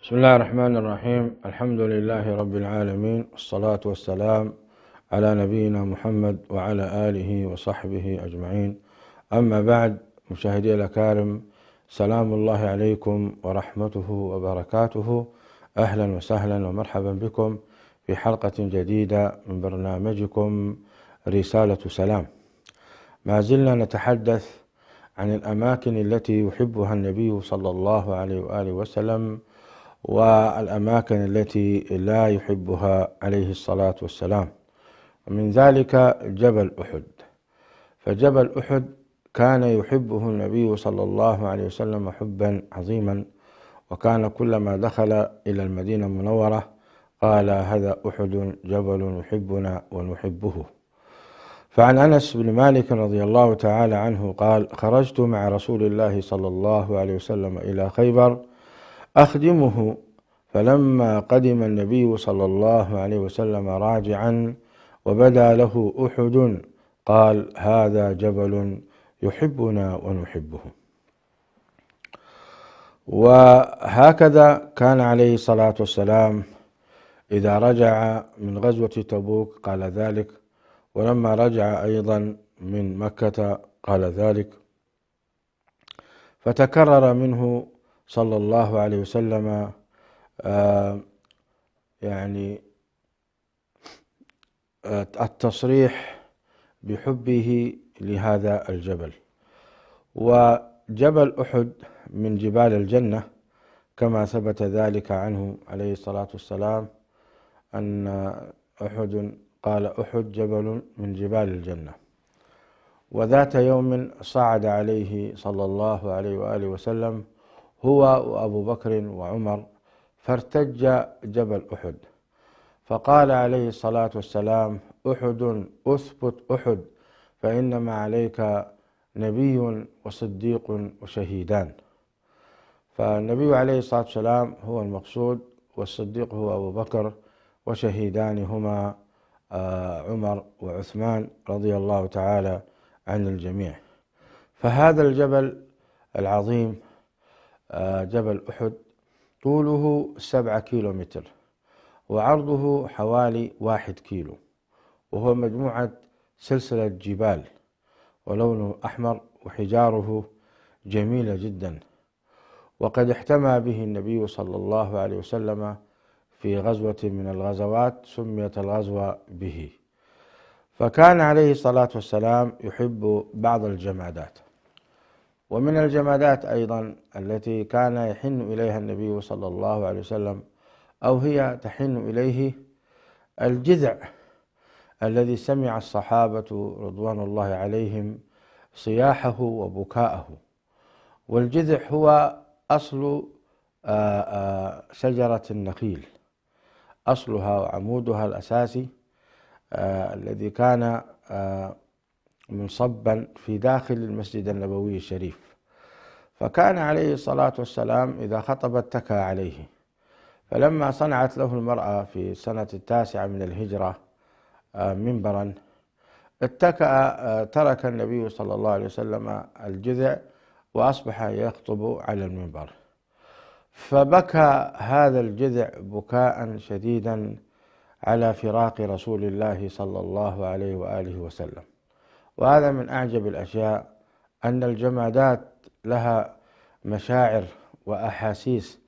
بسم الله الرحمن الرحيم. الحمد لله رب العالمين، والصلاة والسلام على نبينا محمد وعلى آله وصحبه أجمعين. أما بعد، مشاهدي الأكارم، سلام الله عليكم ورحمته وبركاته. أهلا وسهلا ومرحبا بكم في حلقة جديدة من برنامجكم رسالة سلام. ما زلنا نتحدث عن الأماكن التي يحبها النبي صلى الله عليه وآله وسلم، والأماكن التي لا يحبها عليه الصلاة والسلام، ومن ذلك جبل أحد. فجبل أحد كان يحبه النبي صلى الله عليه وسلم حبا عظيما، وكان كلما دخل إلى المدينة المنورة قال: هذا أحد جبل يحبنا ونحبه. فعن أنس بن مالك رضي الله تعالى عنه قال: خرجت مع رسول الله صلى الله عليه وسلم إلى خيبر أخدمه، فلما قدم النبي صلى الله عليه وسلم راجعا وبدا له أحد قال: هذا جبل يحبنا ونحبه. وهكذا كان عليه الصلاة والسلام إذا رجع من غزوة تبوك قال ذلك، ولما رجع أيضا من مكة قال ذلك. فتكرر منه صلى الله عليه وسلم التصريح بحبه لهذا الجبل. وجبل أحد من جبال الجنة، كما ثبت ذلك عنه عليه الصلاة والسلام أن قال: أحد جبل من جبال الجنة. وذات يوم صعد عليه صلى الله عليه وآله وسلم هو وأبو بكر وعمر، فارتج جبل أحد، فقال عليه الصلاة والسلام: أحد أثبت أحد، فإنما عليك نبي وصديق وشهيدان. فالنبي عليه الصلاة والسلام هو المقصود، والصديق هو أبو بكر، وشهيدان هما عمر وعثمان رضي الله تعالى عن الجميع. فهذا الجبل العظيم جبل أحد طوله 7 كيلومتر، وعرضه حوالي 1 كيلو، وهو مجموعة سلسلة جبال، ولونه أحمر، وحجاره جميلة جدا. وقد احتمى به النبي صلى الله عليه وسلم في غزوة من الغزوات سميت الغزوة به. فكان عليه الصلاة والسلام يحب بعض الجمادات، ومن الجمادات أيضا التي كان يحن إليها النبي صلى الله عليه وسلم، أو هي تحن إليه، الجذع الذي سمع الصحابة رضوان الله عليهم صياحه وبكاءه. والجذع هو أصل شجرة النخيل، أصلها وعمودها الأساسي الذي كان منصبا في داخل المسجد النبوي الشريف. فكان عليه الصلاة والسلام إذا خطب اتكى عليه. فلما صنعت له المرأة في سنة 9 من الهجرة منبرا اتكأ، ترك النبي صلى الله عليه وسلم الجذع وأصبح يخطب على المنبر. فبكى هذا الجذع بكاء شديدا على فراق رسول الله صلى الله عليه وآله وسلم. وهذا من أعجب الأشياء، أن الجمادات لها مشاعر وأحاسيس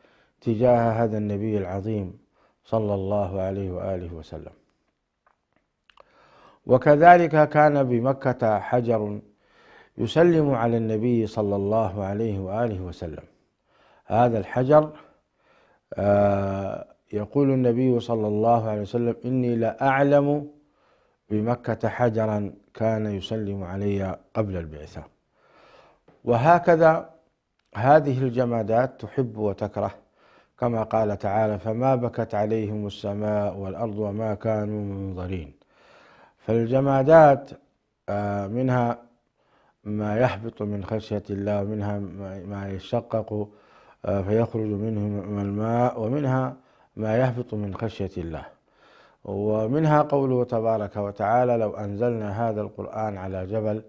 تجاه هذا النبي العظيم صلى الله عليه وآله وسلم. وكذلك كان بمكة حجر يسلم على النبي صلى الله عليه وآله وسلم. هذا الحجر يقول النبي صلى الله عليه وسلم: إني لأعلم بمكة حجرا كان يسلم علي قبل البعثة. وهكذا هذه الجمادات تحب وتكره، كما قال تعالى: فما بكت عليهم السماء والأرض وما كانوا منظرين. فالجمادات منها ما يهبط من خشية الله، ومنها ما يشقق فيخرج منه الماء، ومنها ما يهبط من خشية الله، ومنها قوله تبارك وتعالى: لو أنزلنا هذا القرآن على جبل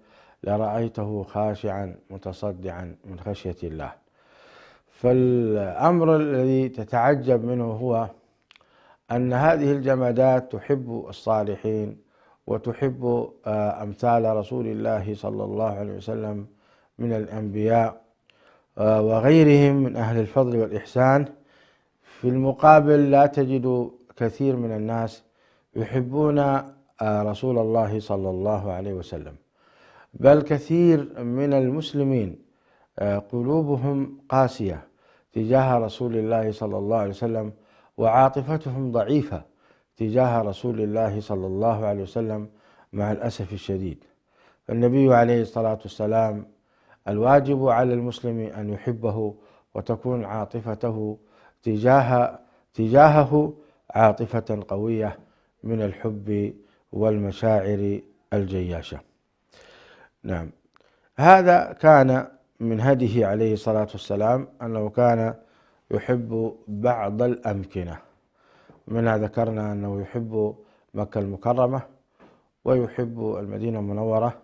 لرأيته خاشعا متصدعا من خشية الله. فالأمر الذي تتعجب منه هو أن هذه الجمادات تحب الصالحين وتحب أمثال رسول الله صلى الله عليه وسلم من الأنبياء وغيرهم من أهل الفضل والإحسان. في المقابل لا تجد كثير من الناس يحبون رسول الله صلى الله عليه وسلم، بل كثير من المسلمين قلوبهم قاسية تجاه رسول الله صلى الله عليه وسلم، وعاطفتهم ضعيفة تجاه رسول الله صلى الله عليه وسلم مع الأسف الشديد. فالنبي عليه الصلاة والسلام الواجب على المسلم أن يحبه وتكون عاطفته تجاهه عاطفة قوية من الحب والمشاعر الجياشة. نعم، هذا كان من هديه عليه الصلاة والسلام أنه كان يحب بعض الأمكنة، منها ذكرنا أنه يحب مكة المكرمة ويحب المدينة المنورة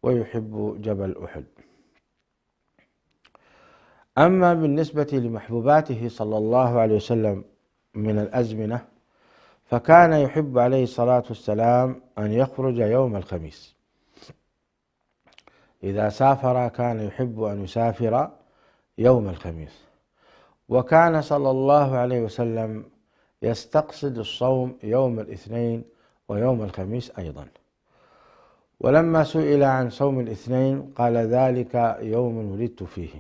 ويحب جبل أحد. أما بالنسبة لمحبوباته صلى الله عليه وسلم من الأزمنة، فكان يحب عليه الصلاة والسلام أن يخرج يوم الخميس. إذا سافر كان يحب أن يسافر يوم الخميس، وكان صلى الله عليه وسلم يستقصد الصوم يوم الاثنين ويوم الخميس أيضا. ولما سئل عن صوم الاثنين قال ذلك يوم ولدت فيه.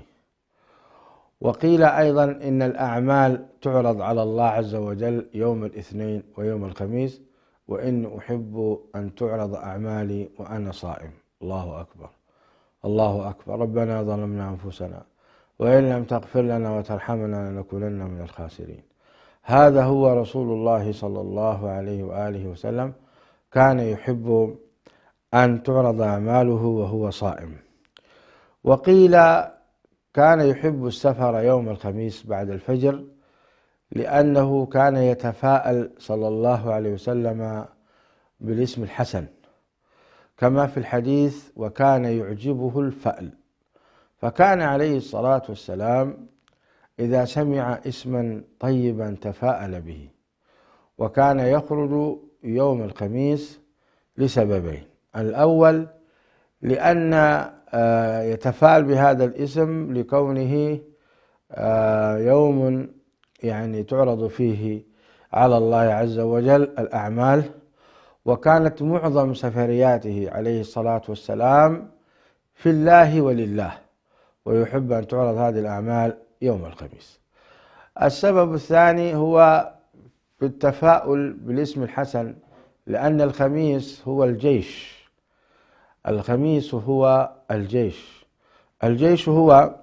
وقيل أيضا إن الأعمال تعرض على الله عز وجل يوم الاثنين ويوم الخميس، وإن أحب أن تعرض أعمالي وأنا صائم. الله أكبر، الله أكبر. ربنا ظلمنا أنفسنا وإن لم تغفر لنا وترحمنا لنكونن من الخاسرين. هذا هو رسول الله صلى الله عليه وآله وسلم، كان يحب أن تعرض أعماله وهو صائم. وقيل كان يحب السفر يوم الخميس بعد الفجر، لأنه كان يتفاءل صلى الله عليه وسلم بالاسم الحسن، كما في الحديث وكان يعجبه الفأل. فكان عليه الصلاة والسلام إذا سمع اسما طيبا تفاءل به. وكان يخرج يوم الخميس لسببين: الأول لأن يتفاءل بهذا الاسم لكونه يوم يعني تعرض فيه على الله عز وجل الأعمال، وكانت معظم سفرياته عليه الصلاة والسلام في الله ولله، ويحب أن تعرض هذه الأعمال يوم الخميس. السبب الثاني هو في التفاؤل بالاسم الحسن، لأن الخميس هو الجيش. الخميس هو الجيش. الجيش هو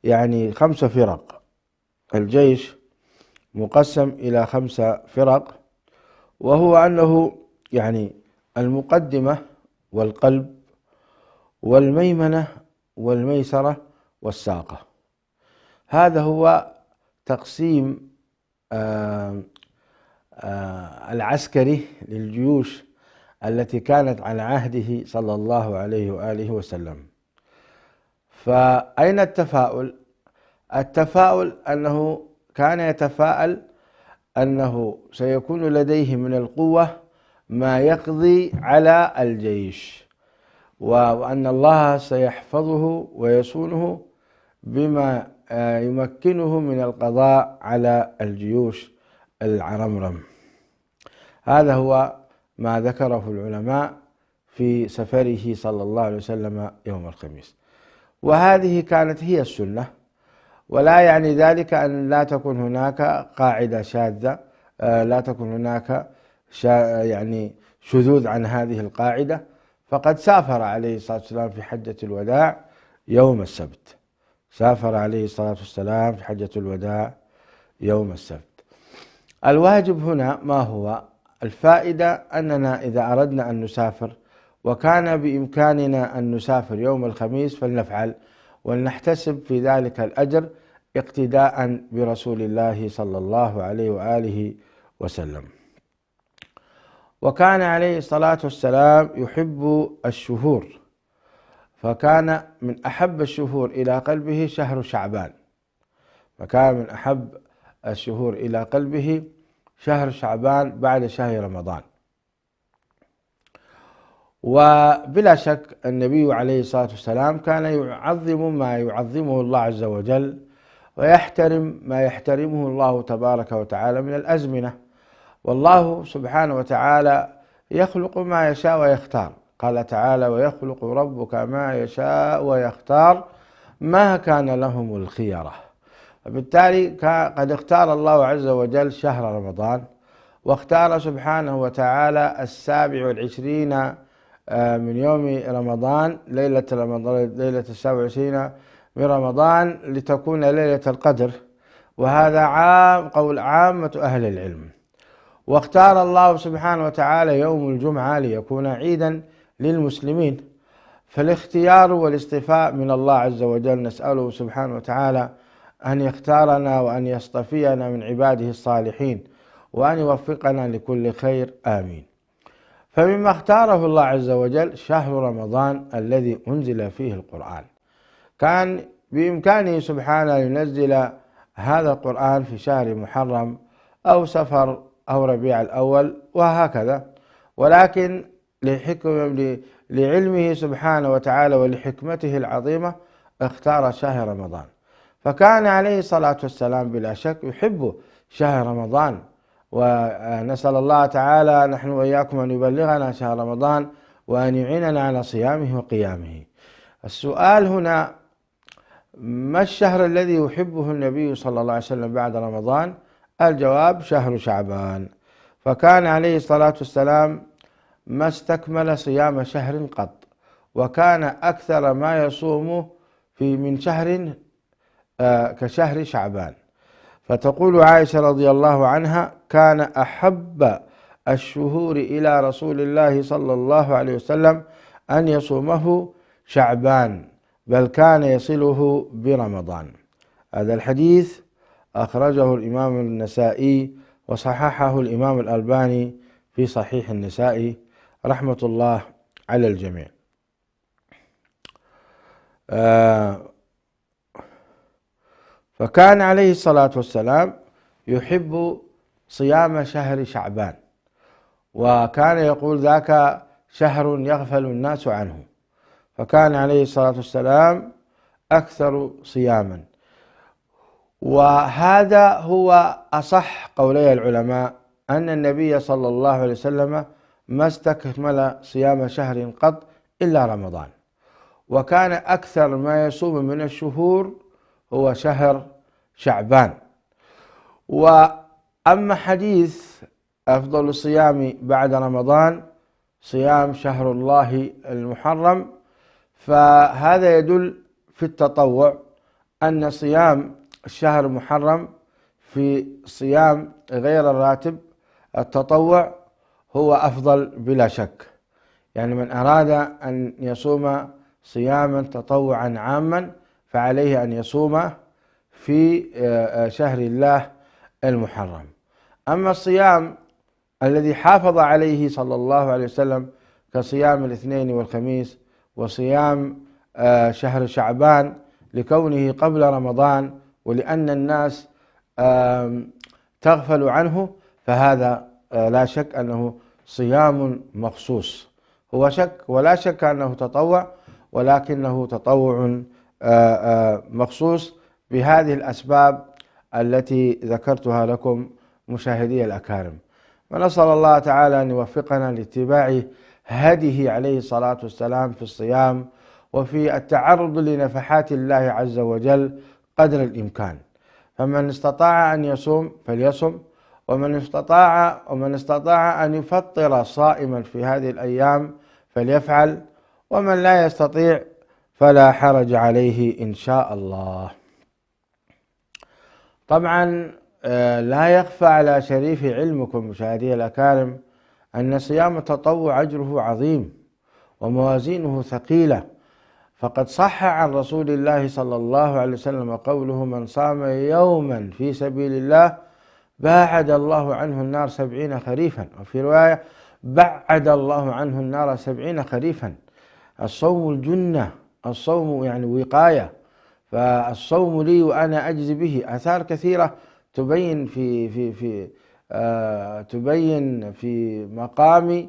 يعني 5 فرق. الجيش مقسم إلى 5 فرق، وهو أنه يعني المقدمة والقلب والميمنة والميسرة والساقة. هذا هو تقسيم العسكري للجيوش التي كانت على عهده صلى الله عليه وآله وسلم. فأين التفاؤل؟ التفاؤل أنه كان يتفاءل أنه سيكون لديه من القوة ما يقضي على الجيش، وأن الله سيحفظه ويصونه بما يمكنه من القضاء على الجيوش العرمرم. هذا هو ما ذكره العلماء في سفره صلى الله عليه وسلم يوم الخميس. وهذه كانت هي السنة، ولا يعني ذلك أن لا تكون هناك قاعدة شاذة، لا تكون هناك يعني شذوذ عن هذه القاعدة. فقد سافر عليه الصلاة والسلام في حجة الوداع يوم السبت، سافر عليه الصلاة والسلام في حجة الوداع يوم السبت. الواجب هنا ما هو؟ الفائدة أننا إذا أردنا أن نسافر وكان بإمكاننا أن نسافر يوم الخميس فلنفعل، ولنحتسب في ذلك الأجر اقتداء برسول الله صلى الله عليه وآله وسلم. وكان عليه الصلاة والسلام يحب الشهور، فكان من أحب الشهور إلى قلبه شهر شعبان، فكان من أحب الشهور إلى قلبه شهر شعبان بعد شهر رمضان. وبلا شك النبي عليه الصلاة والسلام كان يعظم ما يعظمه الله عز وجل، ويحترم ما يحترمه الله تبارك وتعالى من الأزمنة. والله سبحانه وتعالى يخلق ما يشاء ويختار، قال تعالى: ويخلق ربك ما يشاء ويختار ما كان لهم الخيرة. وبالتالي قد اختار الله عز وجل شهر رمضان، واختار سبحانه وتعالى 27 من يوم رمضان، ليلة 27 من رمضان لتكون ليلة القدر، وهذا قول عامة أهل العلم. واختار الله سبحانه وتعالى يوم الجمعة ليكون عيدا للمسلمين. فالاختيار والاصطفاء من الله عز وجل نسأله سبحانه وتعالى أن يختارنا وأن يصطفينا من عباده الصالحين، وأن يوفقنا لكل خير، آمين. فمما اختاره الله عز وجل شهر رمضان الذي أنزل فيه القرآن. كان بإمكانه سبحانه ينزل هذا القرآن في شهر محرم أو سفر أو ربيع الأول وهكذا، ولكن لعلمه سبحانه وتعالى ولحكمته العظيمة اختار شهر رمضان. فكان عليه الصلاة والسلام بلا شك يحب شهر رمضان، ونسأل الله تعالى نحن وإياكم أن يبلغنا شهر رمضان وأن يعيننا على صيامه وقيامه. السؤال هنا: ما الشهر الذي يحبه النبي صلى الله عليه وسلم بعد رمضان؟ الجواب: شهر شعبان. فكان عليه الصلاة والسلام ما استكمل صيام شهر قط، وكان أكثر ما يصوم من شهر كشهر شعبان. فتقول عائشة رضي الله عنها: كان أحب الشهور إلى رسول الله صلى الله عليه وسلم أن يصومه شعبان، بل كان يصله برمضان. هذا الحديث أخرجه الإمام النسائي وصححه الإمام الألباني في صحيح النسائي رحمة الله على الجميع. فكان عليه الصلاة والسلام يحب صيام شهر شعبان، وكان يقول: ذاك شهر يغفل الناس عنه. فكان عليه الصلاة والسلام أكثر صياما، وهذا هو أصح قولي العلماء، أن النبي صلى الله عليه وسلم ما استكمل صيام شهر قط إلا رمضان، وكان أكثر ما يصوم من الشهور هو شهر شعبان. وأما حديث أفضل الصيام بعد رمضان صيام شهر الله المحرم، فهذا يدل في التطوع أن صيام الشهر المحرم في صيام غير الراتب التطوع هو أفضل بلا شك. يعني من أراد أن يصوم صياما تطوعا عاما فعليه أن يصوم في شهر الله المحرم. أما الصيام الذي حافظ عليه صلى الله عليه وسلم كصيام الاثنين والخميس وصيام شهر شعبان لكونه قبل رمضان ولأن الناس تغفل عنه، فهذا لا شك أنه صيام مخصوص. هو شك ولا شك أنه تطوع، ولكنه تطوع مخصوص بهذه الأسباب التي ذكرتها لكم مشاهدي الأكارم. ونسأل الله تعالى أن يوفقنا لاتباع هديه عليه الصلاة والسلام في الصيام وفي التعرض لنفحات الله عز وجل قدر الإمكان. فمن استطاع أن يصوم فليصم، ومن استطاع أن يفطر صائما في هذه الأيام فليفعل، ومن لا يستطيع فلا حرج عليه إن شاء الله. طبعا لا يخفى على شريف علمكم مشاهدي الأكارم أن صيام التطوع أجره عظيم وموازينه ثقيلة، فقد صح عن رسول الله صلى الله عليه وسلم قوله: من صام يوما في سبيل الله باعد الله عنه النار 70 خريفا، وفي رواية بعد الله عنه النار 70 خريفا. الصوم الجنة، الصوم يعني وقاية، فالصوم لي وأنا أجزي به. آثار كثيرة تبين في مقام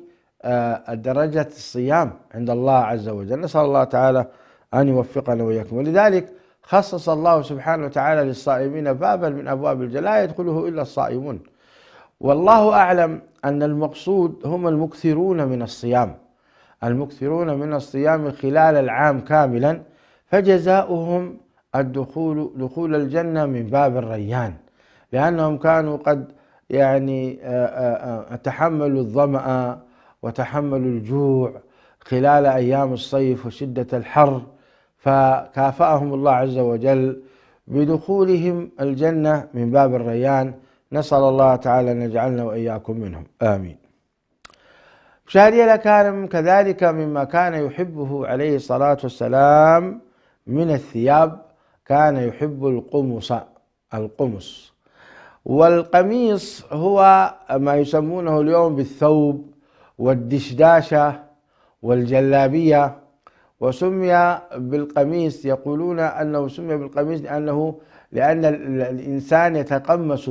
درجة الصيام عند الله عز وجل. نسأل الله تعالى أن يوفقنا وإياكم. ولذلك خصص الله سبحانه وتعالى للصائمين بابا من أبواب الجنة لا يدخله إلا الصائمون. والله أعلم أن المقصود هم المكثرون من الصيام، المكثرون من الصيام خلال العام كاملا، فجزاؤهم دخول الجنة من باب الريان، لأنهم كانوا قد تحملوا الظمأ وتحملوا الجوع خلال أيام الصيف وشدة الحر، فكافأهم الله عز وجل بدخولهم الجنة من باب الريان. نسأل الله تعالى أن يجعلنا وإياكم منهم، آمين. مشاهدي الأكارم، كذلك مما كان يحبه عليه الصلاة والسلام من الثياب كان يحب القمص. والقميص هو ما يسمونه اليوم بالثوب والدشداشة والجلابية. وسمي بالقميص، يقولون أنه سمي بالقميص لأن الإنسان يتقمص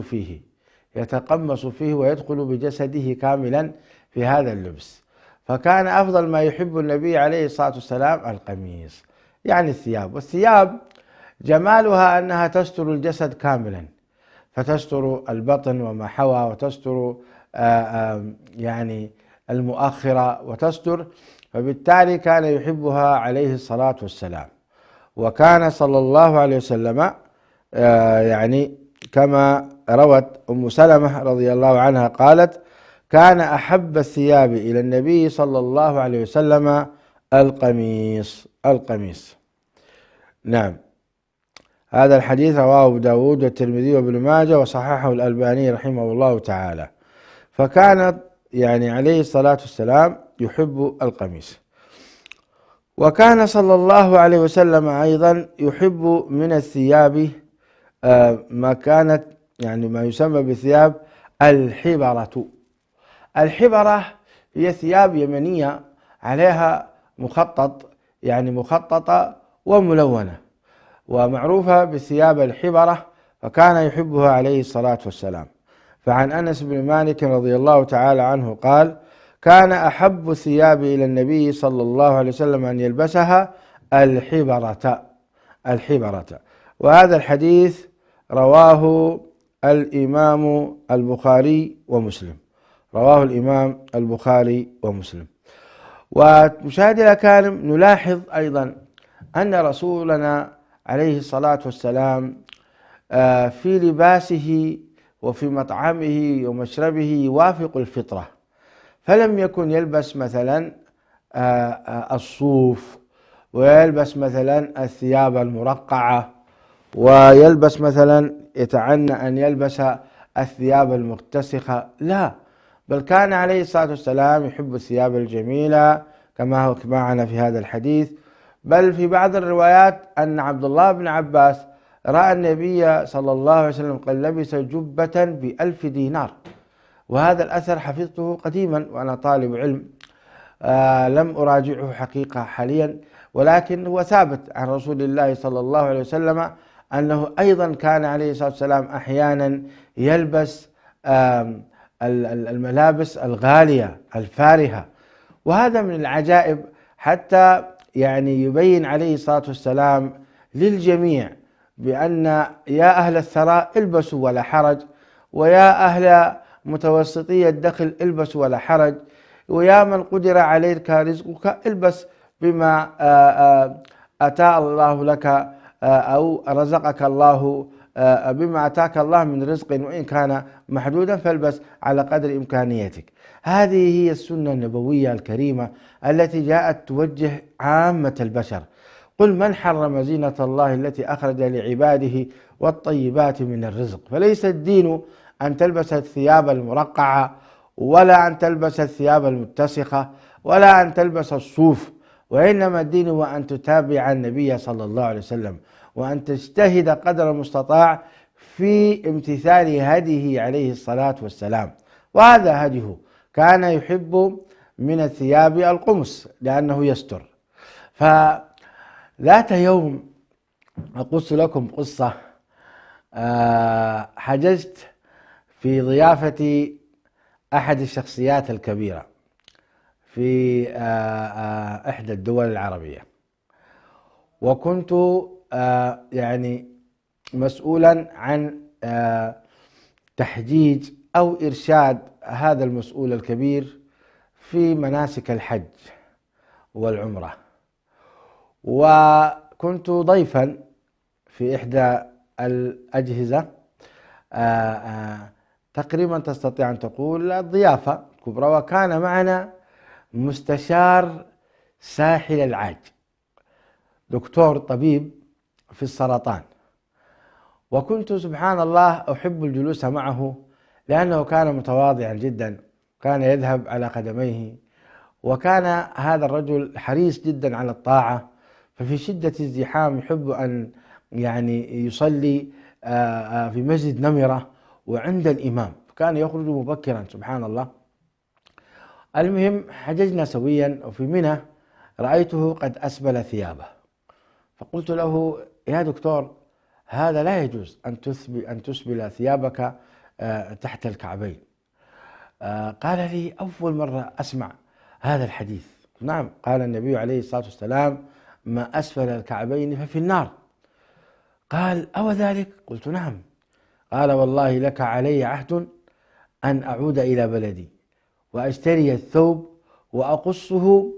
فيه ويدخل بجسده كاملا في هذا اللبس. فكان أفضل ما يحب النبي عليه الصلاة والسلام القميص، يعني الثياب. والثياب جمالها أنها تستر الجسد كاملا، فتستر البطن وما حوى، وتستر المؤخرة وتستر، فبالتالي كان يحبها عليه الصلاة والسلام. وكان صلى الله عليه وسلم كما روت أم سلمة رضي الله عنها قالت: كان أحب الثياب إلى النبي صلى الله عليه وسلم القميص. نعم، هذا الحديث رواه أبو داود والترمذي وابن ماجه وصححه الألباني رحمه الله تعالى. فكان عليه الصلاة والسلام يحب القميص. وكان صلى الله عليه وسلم أيضا يحب من الثياب ما كانت ما يسمى بالثياب الحبرة. الحبرة هي ثياب يمنية عليها مخططة وملونة، ومعروفة بالثياب الحبرة، فكان يحبها عليه الصلاة والسلام. فعن أنس بن مالك رضي الله تعالى عنه قال: كان أحب الثياب إلى النبي صلى الله عليه وسلم أن يلبسها الحبرة. وهذا الحديث رواه الإمام البخاري ومسلم. ومشاهدي الأكارم، نلاحظ أيضا أن رسولنا عليه الصلاة والسلام في لباسه وفي مطعمه ومشربه يوافق الفطرة، فلم يكن يلبس مثلا الصوف، ويلبس مثلا الثياب المرقعة، ويلبس مثلا يتعنى أن يلبس الثياب المتسخة، لا، بل كان عليه الصلاة والسلام يحب الثياب الجميلة كما هو معنا في هذا الحديث. بل في بعض الروايات أن عبد الله بن عباس رأى النبي صلى الله عليه وسلم قد لبس جبة ب1000 دينار، وهذا الأثر حفظته قديما وأنا طالب علم، لم أراجعه حقيقة حاليا، ولكن هو ثابت عن رسول الله صلى الله عليه وسلم أنه أيضا كان عليه الصلاة والسلام أحيانا يلبس الملابس الغالية الفارهة. وهذا من العجائب، حتى يبين عليه الصلاة والسلام للجميع بأن يا أهل الثراء البسوا ولا حرج، ويا أهل متوسطي الدخل البسوا ولا حرج، ويا من قدر عليك رزقك البس بما أتى الله لك أو رزقك الله بما أتاك الله من رزق، وإن كان محدودا فالبس على قدر إمكانيتك. هذه هي السنة النبوية الكريمة التي جاءت توجه عامة البشر. قل من حرم زينة الله التي أخرج لعباده والطيبات من الرزق. فليس الدين أن تلبس الثياب المرقعة، ولا أن تلبس الثياب المتسخة، ولا أن تلبس الصوف، وإنما الدين هو أن تتابع النبي صلى الله عليه وسلم، وأن تجتهد قدر المستطاع في امتثال هديه عليه الصلاة والسلام. وهذا هديه، كان يحب من الثياب القمص لأنه يستر. فذات يوم أقص لكم قصة. حجزت في ضيافة أحد الشخصيات الكبيرة في إحدى الدول العربية، وكنت يعني مسؤولا عن تحجيج أو إرشاد هذا المسؤول الكبير في مناسك الحج والعمرة، وكنت ضيفا في إحدى الأجهزة تقريبا تستطيع أن تقول الضيافة كبرى، وكان معنا مستشار ساحل العاج، دكتور طبيب في السرطان. وكنت سبحان الله أحب الجلوس معه لأنه كان متواضعا جدا، كان يذهب على قدميه، وكان هذا الرجل حريص جدا على الطاعة، ففي شدة الزحام يحب أن يعني يصلي في مسجد نمرة وعند الإمام، كان يخرج مبكرا سبحان الله. المهم حججنا سويا، وفي منى رأيته قد أسبل ثيابه، فقلت له يا دكتور هذا لا يجوز أن تسبل ثيابك تحت الكعبين. قال لي أول مرة أسمع هذا الحديث. نعم، قال النبي عليه الصلاة والسلام ما أسفل الكعبين ففي النار. قال أو ذلك؟ قلت نعم. قال والله لك علي عهد أن أعود إلى بلدي وأشتري الثوب وأقصه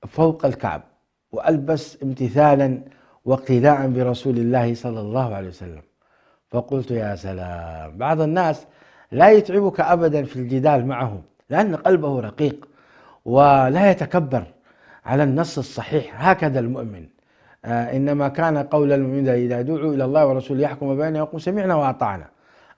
فوق الكعب وألبس امتثالا واقتداء برسول الله صلى الله عليه وسلم. فقلت يا سلام، بعض الناس لا يتعبك أبدا في الجدال معه لأن قلبه رقيق ولا يتكبر على النص الصحيح، هكذا المؤمن. إنما كان قول المؤمن إذا دعوا إلى الله ورسوله يحكم بينهم يقول سمعنا وأطعنا.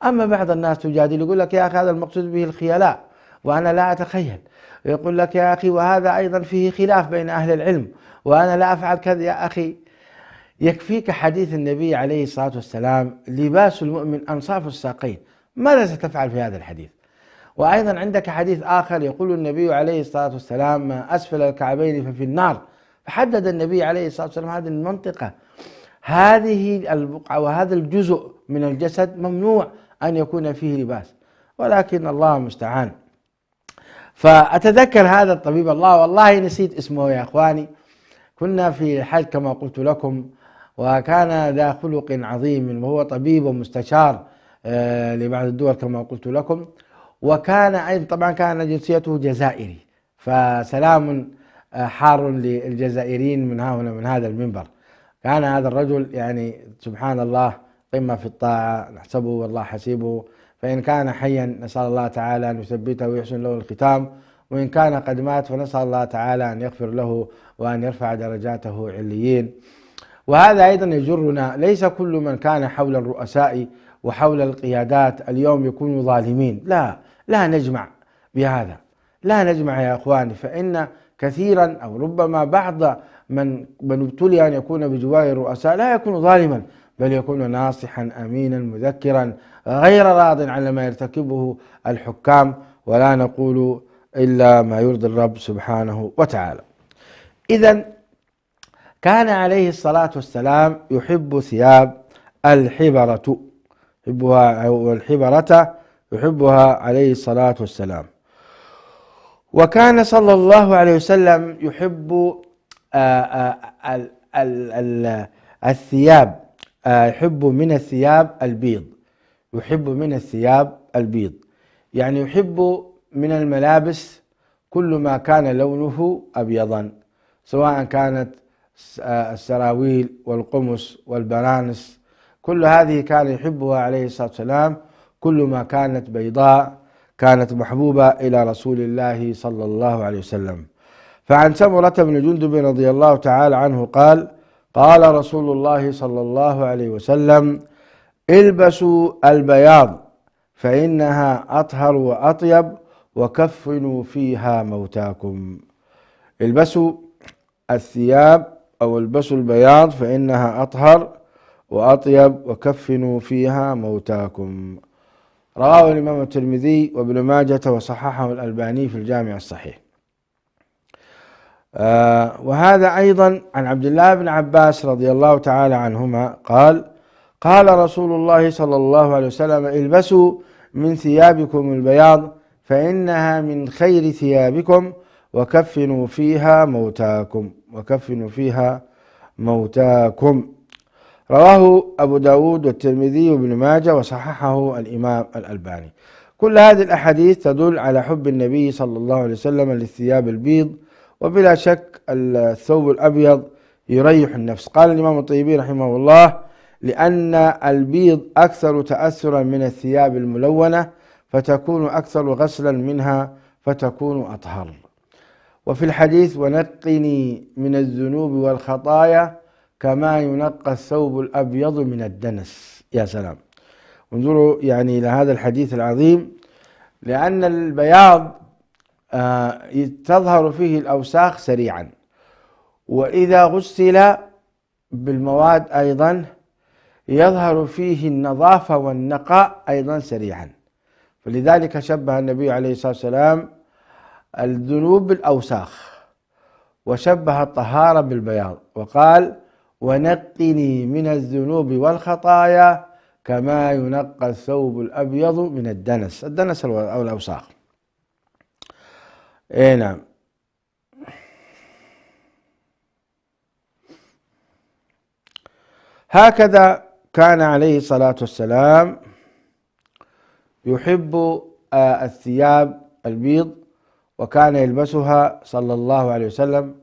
أما بعض الناس تجادل يقول لك يا أخي هذا المقصود به الخيلاء وأنا لا أتخيل، يقول لك يا أخي وهذا أيضا فيه خلاف بين أهل العلم وأنا لا أفعل كذا. يا أخي يكفيك حديث النبي عليه الصلاة والسلام لباس المؤمن أنصاف الساقين، ماذا ستفعل في هذا الحديث؟ وأيضا عندك حديث آخر يقول النبي عليه الصلاة والسلام ما أسفل الكعبين ففي النار، فحدد النبي عليه الصلاة والسلام هذه المنطقة، هذه البقعة وهذا الجزء من الجسد ممنوع أن يكون فيه لباس، ولكن الله المستعان. فأتذكر هذا الطبيب، الله والله نسيت اسمه يا أخواني، كنا في الحج كما قلت لكم، وكان ذا خلق عظيم، وهو طبيب ومستشار لبعض الدول كما قلت لكم، وكان أيضا طبعا كان جنسيته جزائري، فسلام حار للجزائريين من هنا من هذا المنبر. كان هذا الرجل يعني سبحان الله قمة في الطاعة، نحسبه والله حسيبه، فإن كان حيا نسأل الله تعالى أن يثبته ويحسن له الختام، وإن كان قد مات فنسأل الله تعالى أن يغفر له وأن يرفع درجاته عليين. وهذا أيضا يجرنا، ليس كل من كان حول الرؤساء وحول القيادات اليوم يكونوا ظالمين، لا نجمع بهذا، لا نجمع يا أخواني، فإن كثيرا أو ربما بعض من ابتلي أن يكون بجوار الرؤساء لا يكون ظالما، بل يكون ناصحا أمينا مذكرا غير راض على ما يرتكبه الحكام، ولا نقول إلا ما يرضي الرب سبحانه وتعالى. إذن كان عليه الصلاة والسلام يحب ثياب الحبرة، والحبرة يحبها عليه الصلاة والسلام. وكان صلى الله عليه وسلم يحب الثياب، يحب من الثياب البيض، يحب من الثياب البيض، يعني يحب من الملابس كل ما كان لونه أبيضا، سواء كانت السراويل والقمص والبرانس، كل هذه كان يحبها عليه الصلاة والسلام، كل ما كانت بيضاء كانت محبوبة إلى رسول الله صلى الله عليه وسلم. فعن سمرة بن جندب رضي الله تعالى عنه قال قال رسول الله صلى الله عليه وسلم البسوا البياض فإنها أطهر وأطيب وكفنوا فيها موتاكم. البسوا الثياب أو البسوا البياض فإنها أطهر وأطيب وكفنوا فيها موتاكم. رواه الإمام الترمذي وابن ماجة وصححه الألباني في الجامع الصحيح. وهذا أيضا عن عبد الله بن عباس رضي الله تعالى عنهما قال: قال رسول الله صلى الله عليه وسلم: البسوا من ثيابكم البياض فإنها من خير ثيابكم وكفنوا فيها موتاكم. رواه أبو داود والترمذي وابن ماجه وصححه الإمام الألباني. كل هذه الأحاديث تدل على حب النبي صلى الله عليه وسلم للثياب البيض، وبلا شك الثوب الأبيض يريح النفس. قال الإمام الطيبي رحمه الله: لأن البيض أكثر تأثرا من الثياب الملونة، فتكون أكثر غسلا منها فتكون أطهر. وفي الحديث: ونقني من الذنوب والخطايا كما ينقى الثوب الأبيض من الدنس. يا سلام، انظروا يعني إلى هذا الحديث العظيم، لأن البياض تظهر فيه الأوساخ سريعا، وإذا غسل بالمواد أيضا يظهر فيه النظافة والنقاء أيضا سريعا. فلذلك شبه النبي عليه الصلاة والسلام الذنوب بالأوساخ، وشبه الطهارة بالبياض، وقال: ونقني من الذنوب والخطايا كما ينقى الثوب الأبيض من الدنس أو الأوساخ. نعم. هكذا كان عليه الصلاة والسلام يحب الثياب البيض، وكان يلبسها صلى الله عليه وسلم،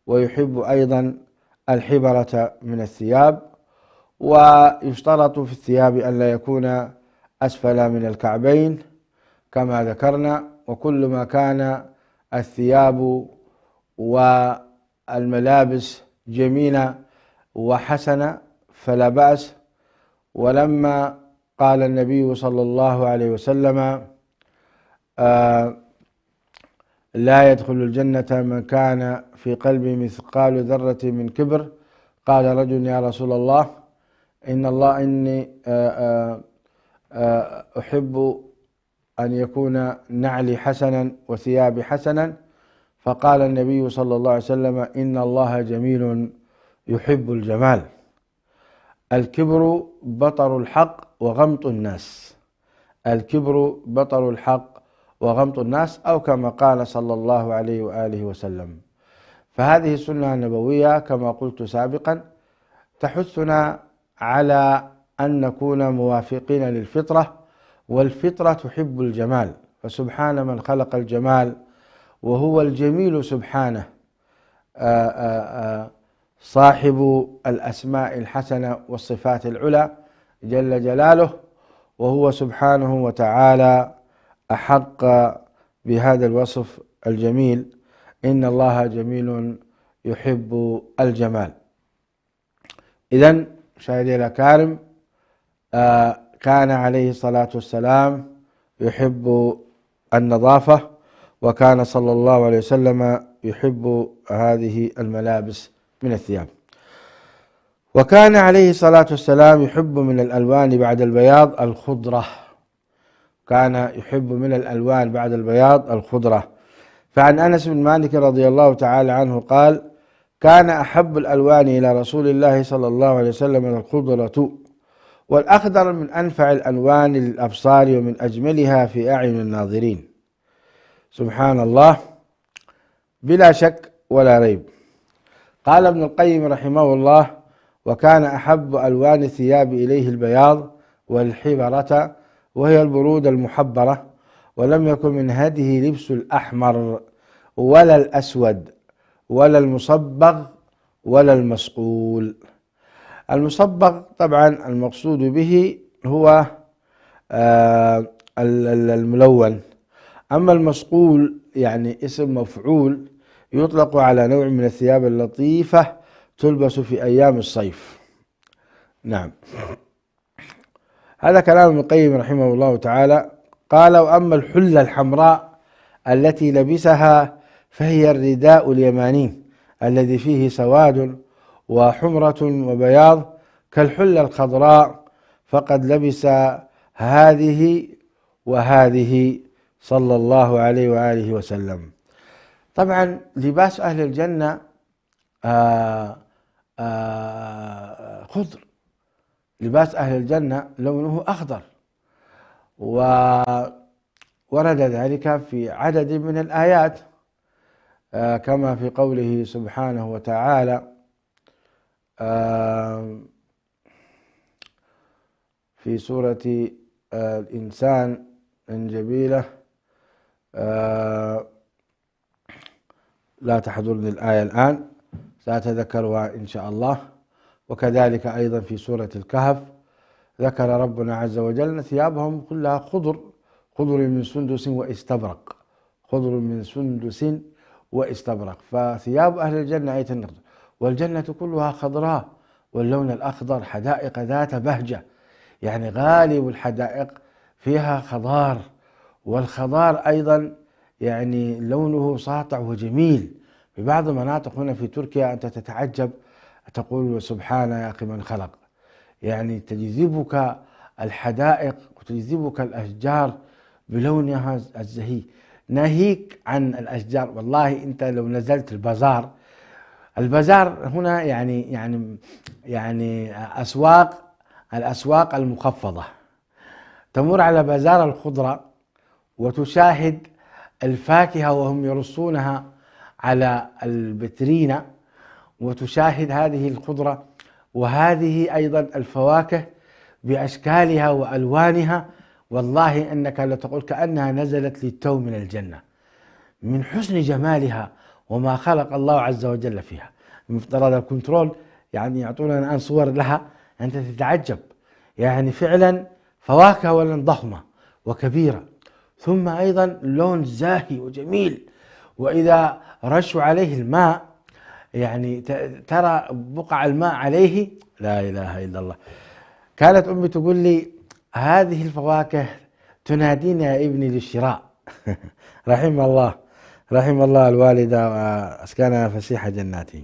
ويحب أيضا الحبرة من الثياب. ويشترط في الثياب أن لا يكون أسفل من الكعبين كما ذكرنا، وكل ما كان الثياب والملابس جميلة وحسنة فلا بأس. ولما قال النبي صلى الله عليه وسلم: لا يدخل الجنة من كان في قلبه مثقال ذرة من كبر، قال رجل: يا رسول الله، إني أحب أن يكون نعلي حسنا وثيابي حسنا. فقال النبي صلى الله عليه وسلم: إن الله جميل يحب الجمال. الكبر بطر الحق وغمط الناس. الكبر بطر الحق وغمط الناس، أو كما قال صلى الله عليه وآله وسلم. فهذه السنة النبوية كما قلت سابقا تحثنا على أن نكون موافقين للفطرة، والفطرة تحب الجمال، فسبحان من خلق الجمال وهو الجميل سبحانه، صاحب الأسماء الحسنة والصفات العلى جل جلاله، وهو سبحانه وتعالى أحق بهذا الوصف الجميل: إن الله جميل يحب الجمال. إذن مشاهدي الأكارم، كان عليه الصلاة والسلام يحب النظافة، وكان صلى الله عليه وسلم يحب هذه الملابس من الثياب. وكان عليه الصلاة والسلام يحب من الألوان بعد البياض الخضرة. كان يحب من الألوان بعد البياض الخضرة. فعن أنس بن مالك رضي الله تعالى عنه قال: كان أحب الألوان إلى رسول الله صلى الله عليه وسلم الخضرة، والأخضر من أنفع الألوان للأبصار ومن أجملها في أعين الناظرين. سبحان الله، بلا شك ولا ريب. قال ابن القيم رحمه الله: وكان أحب ألوان الثياب إليه البياض والحبرة، وهي البرود المحبرة، ولم يكن من هديه لبس الأحمر ولا الأسود ولا المصبغ ولا المصقول. المصبغ طبعا المقصود به هو الملون، أما المصقول يعني اسم مفعول يطلق على نوع من الثياب اللطيفة تلبس في أيام الصيف. نعم، هذا كلام ابن القيم رحمه الله تعالى. قال: وأما الحلة الحمراء التي لبسها فهي الرداء اليماني الذي فيه سواد وحمرة وبياض كالحلة الخضراء، فقد لبس هذه وهذه صلى الله عليه وآله وسلم. طبعا لباس أهل الجنة خضر، لباس أهل الجنة لونه أخضر، وورد ذلك في عدد من الآيات كما في قوله سبحانه وتعالى في سورة الإنسان الجبيلة، لا تحضرني الآية الآن، سأتذكرها إن شاء الله. وكذلك أيضا في سورة الكهف ذكر ربنا عز وجل أن ثيابهم كلها خضر، خضر من سندس واستبرق، خضر من سندس واستبرق. فثياب أهل الجنة أية النخضر، والجنة كلها خضراء، واللون الأخضر حدائق ذات بهجة، يعني غالب الحدائق فيها خضار، والخضار أيضا يعني لونه ساطع وجميل. في بعض المناطق هنا في تركيا أنت تتعجب، تقول سبحان يا أخي من خلق، يعني تجذبك الحدائق وتجذبك الأشجار بلونها الزهي، ناهيك عن الأشجار. والله أنت لو نزلت البازار هنا يعني الأسواق المخفضة، تمر على بازار الخضرة وتشاهد الفاكهة وهم يرصونها على البترينة، وتشاهد هذه الخضرة وهذه أيضا الفواكه بأشكالها وألوانها، والله أنك لتقول كأنها نزلت للتو من الجنة من حسن جمالها وما خلق الله عز وجل فيها. المفترض الكنترول يعني يعطونا الآن صور لها أنت تتعجب، يعني فعلا فواكه ولن ضخمة وكبيرة، ثم أيضا لون زاهي وجميل، وإذا رشوا عليه الماء يعني ترى بقع الماء عليه، لا إله إلا الله. كانت أمي تقول لي هذه الفواكه تنادينا يا ابني للشراء. رحم الله الوالدة وأسكنها فسيح جناته.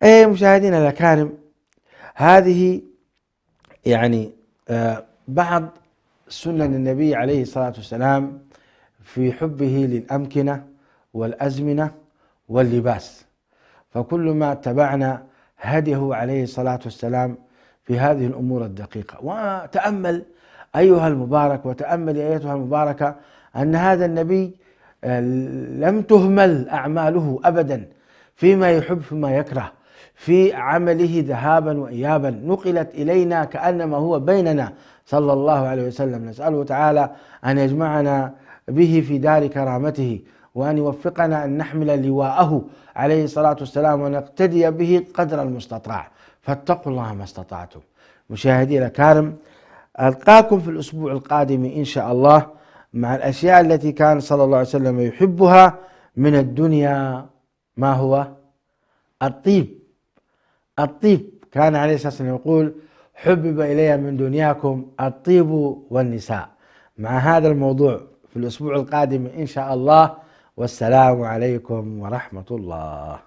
مشاهدينا الأكارم، هذه يعني بعض سنن النبي عليه الصلاة والسلام في حبه للأمكنة والأزمنة واللباس، فكل ما اتبعنا هديه عليه الصلاة والسلام في هذه الأمور الدقيقة. وتأمل أيها المبارك وتأمل أيتها المباركة أن هذا النبي لم تهمل أعماله أبدا فيما يحب فيما يكره، في عمله ذهابا وإيابا، نقلت إلينا كأنما هو بيننا صلى الله عليه وسلم. نسأله تعالى أن يجمعنا به في دار كرامته، وأن يوفقنا أن نحمل لواءه عليه الصلاة والسلام ونقتدي به قدر المستطاع. فاتقوا الله ما استطعتم. مشاهدي الأكارم، ألقاكم في الأسبوع القادم إن شاء الله مع الأشياء التي كان صلى الله عليه وسلم يحبها من الدنيا. ما هو؟ الطيب. كان عليه الصلاة والسلام يقول حبب إلي من دنياكم الطيب والنساء. مع هذا الموضوع في الأسبوع القادم إن شاء الله، والسلام عليكم ورحمة الله.